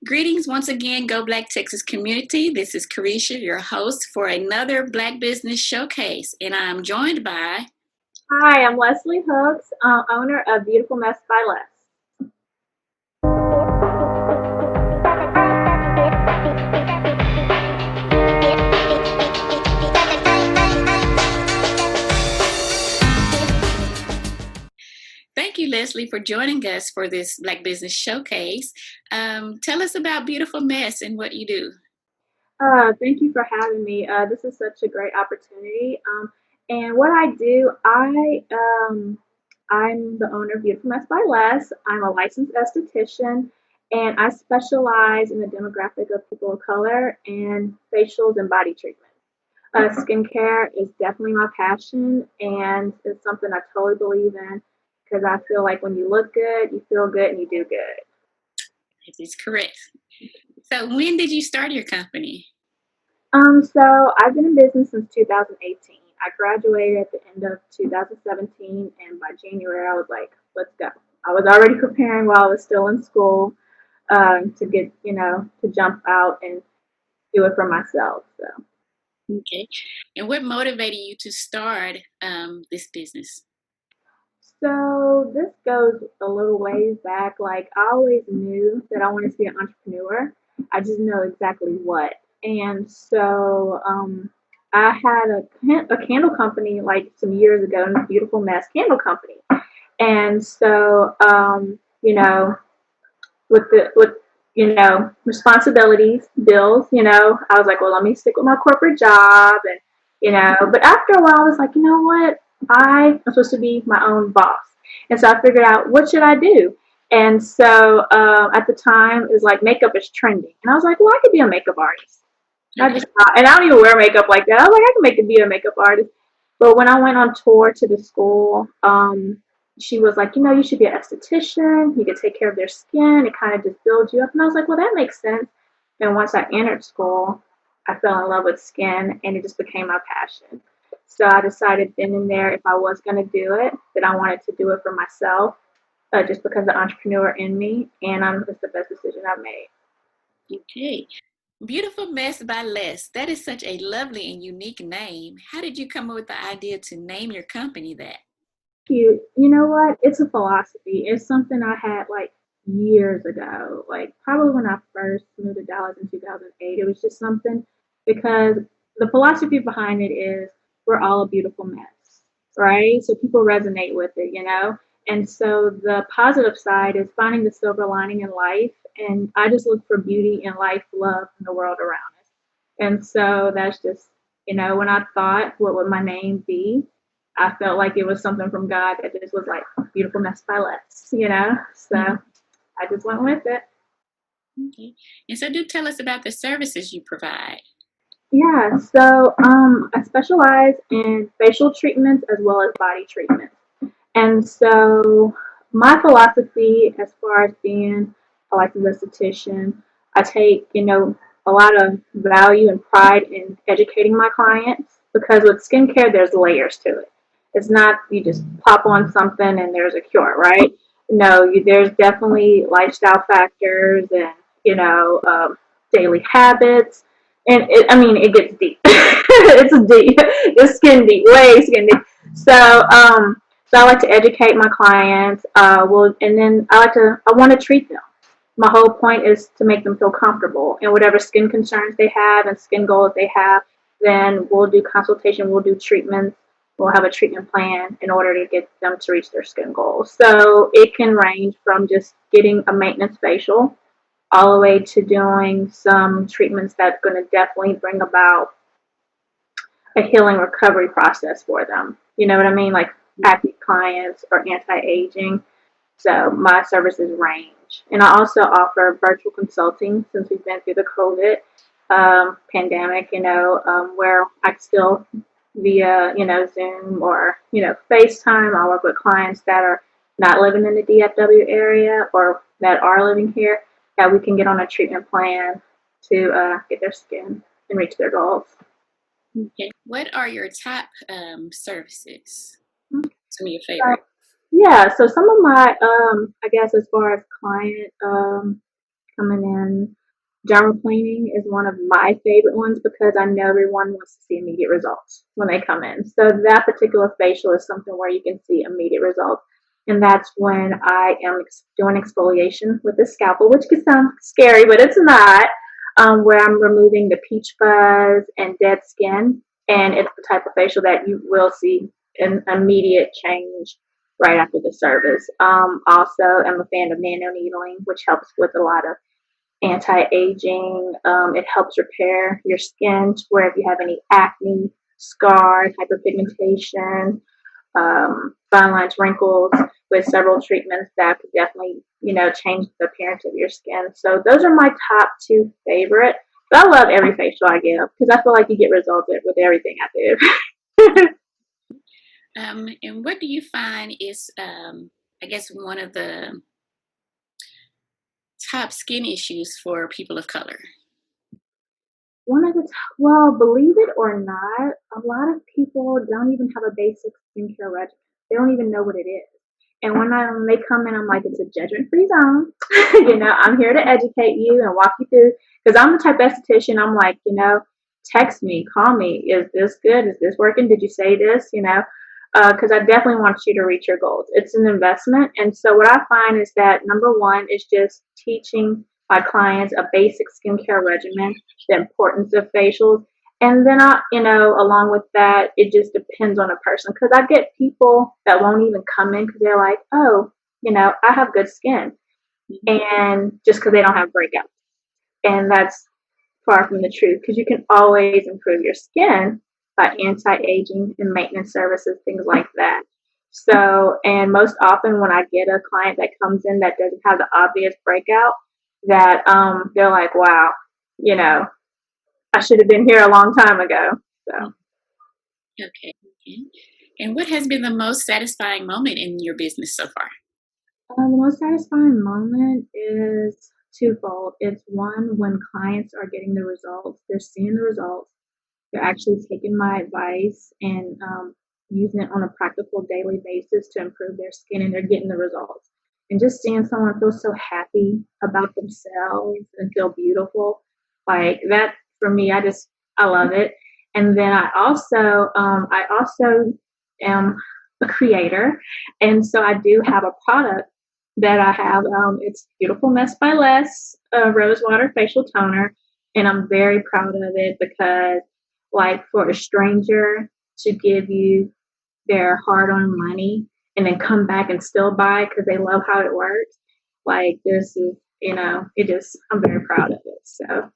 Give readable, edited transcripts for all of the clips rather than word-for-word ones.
Greetings once again, Go Black Texas community. This is Carisha, your host for another Black Business Showcase, and I'm joined by. Hi, I'm Leslie Hooks, owner of Beautiful Mess by Les. Thank you, Leslie, for joining us for this Black Business Showcase. Tell us about Beautiful Mess and what you do. Thank you for having me. This is such a great opportunity. And what I do, I'm the owner of Beautiful Mess by Les. I'm a licensed esthetician, and I specialize in the demographic of people of color and facials and body treatment. Skincare is definitely my passion, and it's something I totally believe in because I feel like when you look good, you feel good, and you do good. This is correct. So, when did you start your company? So I've been in business since 2018. I graduated at the end of 2017, and by January, I was like, let's go. I was already preparing while I was still in school to get, to jump out and do it for myself. So. Okay. And what motivated you to start this business? So this goes a little ways back. Like I always knew that I wanted to be an entrepreneur. I just know exactly what. And so I had a candle company like some years ago, Beautiful Mess Candle Company. And so with responsibilities, bills, I was like, well, let me stick with my corporate job, and but after a while, I was like, you know what, I am supposed to be my own boss, and so I figured out what should I do. And so at the time, it was like makeup is trending, and I was like, well, I could be a makeup artist. I Okay. just and I don't even wear makeup like that. I was like, I can be a makeup artist. But when I went on tour to the school, she was like, you should be an esthetician. You could take care of their skin. It kind of just builds you up. And I was like, well, that makes sense. And once I entered school, I fell in love with skin, and it just became my passion. So I decided then and there, if I was going to do it, that I wanted to do it for myself, just because the entrepreneur in me, and it's the best decision I've made. Okay. Beautiful Mess by Les. That is such a lovely and unique name. How did you come up with the idea to name your company that? Cute. You know what? It's a philosophy. It's something I had like years ago, like probably when I first moved to Dallas in 2008. It was just something because the philosophy behind it is we're all a beautiful mess, right? So people resonate with it. And so the positive side is finding the silver lining in life. And I just look for beauty in life, love, and the world around us. And so that's just, when I thought, what would my name be? I felt like it was something from God that just was like beautiful mess by Les. So I just went with it. Okay. And so do tell us about the services you provide. Yeah, so I specialize in facial treatments as well as body treatments. And so my philosophy as far as being a licensed esthetician, I take, a lot of value and pride in educating my clients because with skincare, there's layers to it. It's not you just pop on something and there's a cure, right? No, there's definitely lifestyle factors and, you know, um, daily habits. And I mean, it gets deep. It's deep. It's skin deep, way skin deep. So, so I like to educate my clients. And then I want to treat them. My whole point is to make them feel comfortable and whatever skin concerns they have and skin goals they have. Then we'll do consultation. We'll do treatments. We'll have a treatment plan in order to get them to reach their skin goals. So it can range from just getting a maintenance facial all the way to doing some treatments that's going to definitely bring about a healing recovery process for them. You know what I mean? Like active clients or anti-aging. So my services range. And I also offer virtual consulting since we've been through the COVID pandemic, where I still via, Zoom or, FaceTime, I work with clients that are not living in the DFW area or that are living here, that we can get on a treatment plan to get their skin and reach their goals. Okay. What are your top services? Some of your So, favorite. yeah, so some of my, I guess, as far as client coming in. Dermaplaning is one of my favorite ones because I know everyone wants to see immediate results when they come in. So that particular facial is something where you can see immediate results. And that's when I am doing exfoliation with the scalpel, which can sound scary, but it's not, where I'm removing the peach fuzz and dead skin. And it's the type of facial that you will see an immediate change right after the service. Also, I'm a fan of nano needling, which helps with a lot of anti-aging. It helps repair your skin to where if you have any acne, scars, hyperpigmentation, fine lines, wrinkles, with several treatments that could definitely, change the appearance of your skin. So those are my top two favorite. But I love every facial I give because I feel like you get results with everything I do. And what do you find is, I guess, one of the top skin issues for people of color? One of the well, believe it or not, a lot of people don't even have a basic skincare regimen. They don't even know what it is. And when they come in, I'm like, it's a judgment-free zone. I'm here to educate you and walk you through. Because I'm the type of esthetician. I'm like, text me, call me. Is this good? Is this working? Did you say this? Because I definitely want you to reach your goals. It's an investment. And so what I find is that number one is just teaching my clients a basic skincare regimen, the importance of facials. And then along with that, it just depends on a person. Because I get people that won't even come in because they're like, oh, I have good skin. And just because they don't have breakouts. And that's far from the truth because you can always improve your skin by anti-aging and maintenance services, things like that. So, and most often when I get a client that comes in that doesn't have the obvious breakout, that they're like, wow, I should have been here a long time ago. So. Okay. And what has been the most satisfying moment in your business so far? The most satisfying moment is twofold. It's one, when clients are getting the results, they're seeing the results, they're actually taking my advice and using it on a practical daily basis to improve their skin, and they're getting the results. And just seeing someone feel so happy about themselves and feel beautiful, like that for me, I love it. And then I also am a creator, and so I do have a product that I have. It's Beautiful Mess by Les, Rose Water Facial Toner, and I'm very proud of it because, like, for a stranger to give you their hard-earned money and then come back and still buy because they love how it works, like this is, I'm very proud of it. So,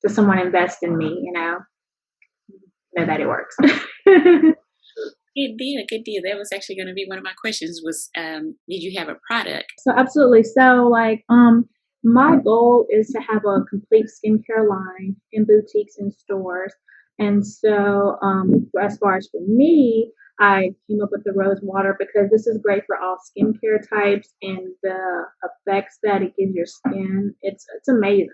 to someone invest in me, know that it works. Good deal. That was actually going to be one of my questions was, did you have a product? So absolutely. So my goal is to have a complete skincare line in boutiques and stores. And so as far as for me, I came up with the rose water because this is great for all skincare types and the effects that it gives your skin. It's amazing.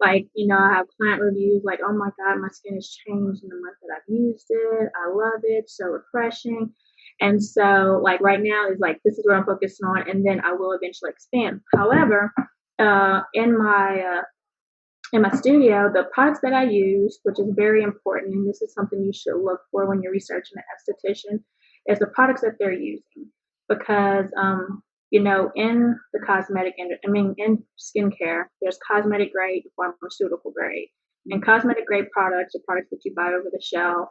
Like, I have client reviews like, oh my God, my skin has changed in the month that I've used it. I love it. So refreshing. And so, like, right now is like, this is what I'm focused on. And then I will eventually expand. However, in my studio, the products that I use, which is very important, and this is something you should look for when you're researching an esthetician, is the products that they're using. Because, in the cosmetic industry, in skincare, there's cosmetic grade, pharmaceutical grade. And cosmetic grade products are products that you buy over the shelf.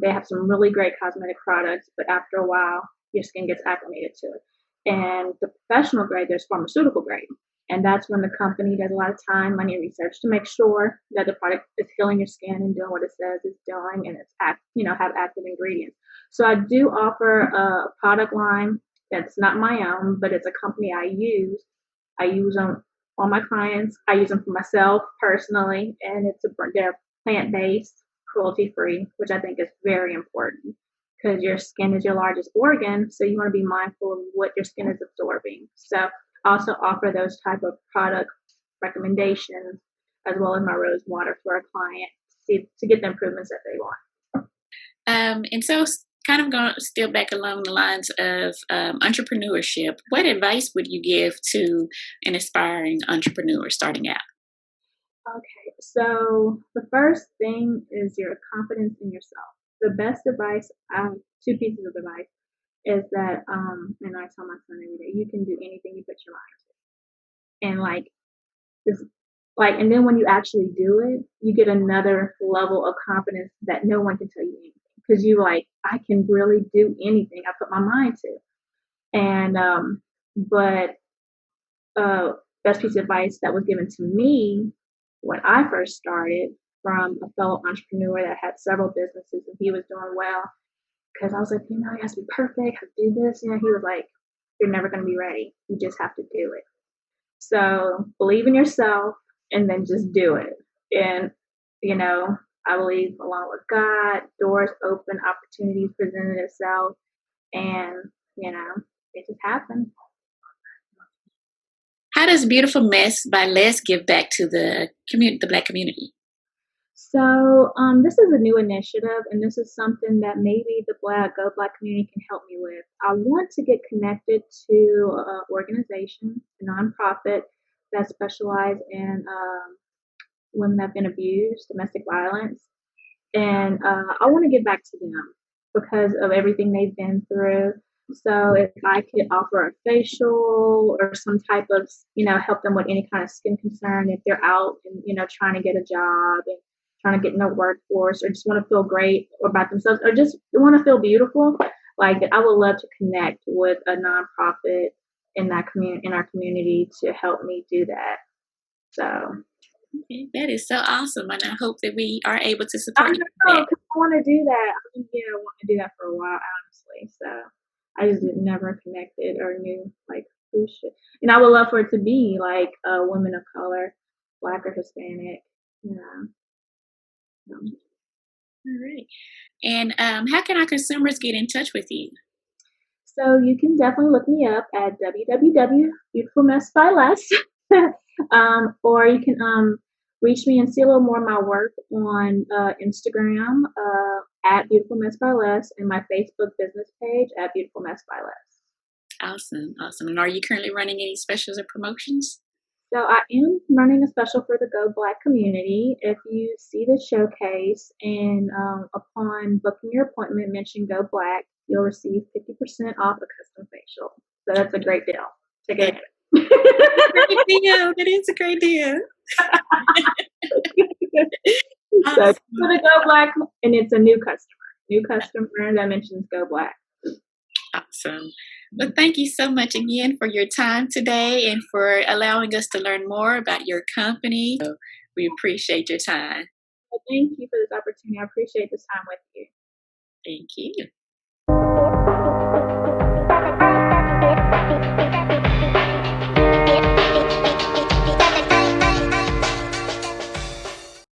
They have some really great cosmetic products, but after a while, your skin gets acclimated to it. And the professional grade, there's pharmaceutical grade. And that's when the company does a lot of time, money, and research to make sure that the product is healing your skin and doing what it says it's doing, and it's have active ingredients. So I do offer a product line that's not my own, but it's a company I use. I use them on my clients. I use them for myself personally, and they're plant-based, cruelty-free, which I think is very important because your skin is your largest organ, so you want to be mindful of what your skin is absorbing. So also offer those type of product recommendations as well as my rose water for a client to get the improvements that they want. And so kind of going still back along the lines of entrepreneurship, what advice would you give to an aspiring entrepreneur starting out? Okay, so the first thing is your confidence in yourself. The best advice, two pieces of advice, is that, and I tell my son every day, you can do anything you put your mind to. And like, this, like, and then when you actually do it, you get another level of confidence that no one can tell you anything. Because you like, I can really do anything I put my mind to. And, but uh, best piece of advice that was given to me when I first started from a fellow entrepreneur that had several businesses and he was doing well. Because I was like, it has to be perfect, I have to do this. He was like, you're never going to be ready. You just have to do it. So believe in yourself and then just do it. And, you know, I believe along with God, doors open, opportunities presented itself, and, it just happened. How does Beautiful Mess by Les give back to the community, the Black community? So this is a new initiative, and this is something that maybe the Go Black community can help me with. I want to get connected to an organization, a nonprofit that specializes in women that have been abused, domestic violence, and I want to get back to them because of everything they've been through. So if I could offer a facial or some type of, help them with any kind of skin concern if they're out and, trying to get a job and trying to get in the workforce or just want to feel great about themselves or just want to feel beautiful, like I would love to connect with a nonprofit in our community to help me do that. So Okay, that is so awesome, and I hope that we are able to I support you with know, that. 'cause I want to do that. I've been, wanting to do that for a while, honestly. So I just never connected or knew like who should. And I would love for it to be like women of color, Black or Hispanic. You know. um, All right. And how can our consumers get in touch with you? So you can definitely look me up at www.beautifulmessbyless. Or you can reach me and see a little more of my work on Instagram at Beautiful Mess by Les and my Facebook business page at Beautiful Mess by Les. Awesome, awesome. And are you currently running any specials or promotions? So I am running a special for the Go Black community. If you see the showcase and upon booking your appointment, mention Go Black, you'll receive 50% off a custom facial. So that's a great deal. Take That- advantage. Great deal. That is a great deal. So Awesome. for the Go Black, and it's a new customer. New customer that mentions Go Black. Awesome. Well, thank you so much again for your time today and for allowing us to learn more about your company. So we appreciate your time. Well, thank you for this opportunity. I appreciate this time with you. Thank you.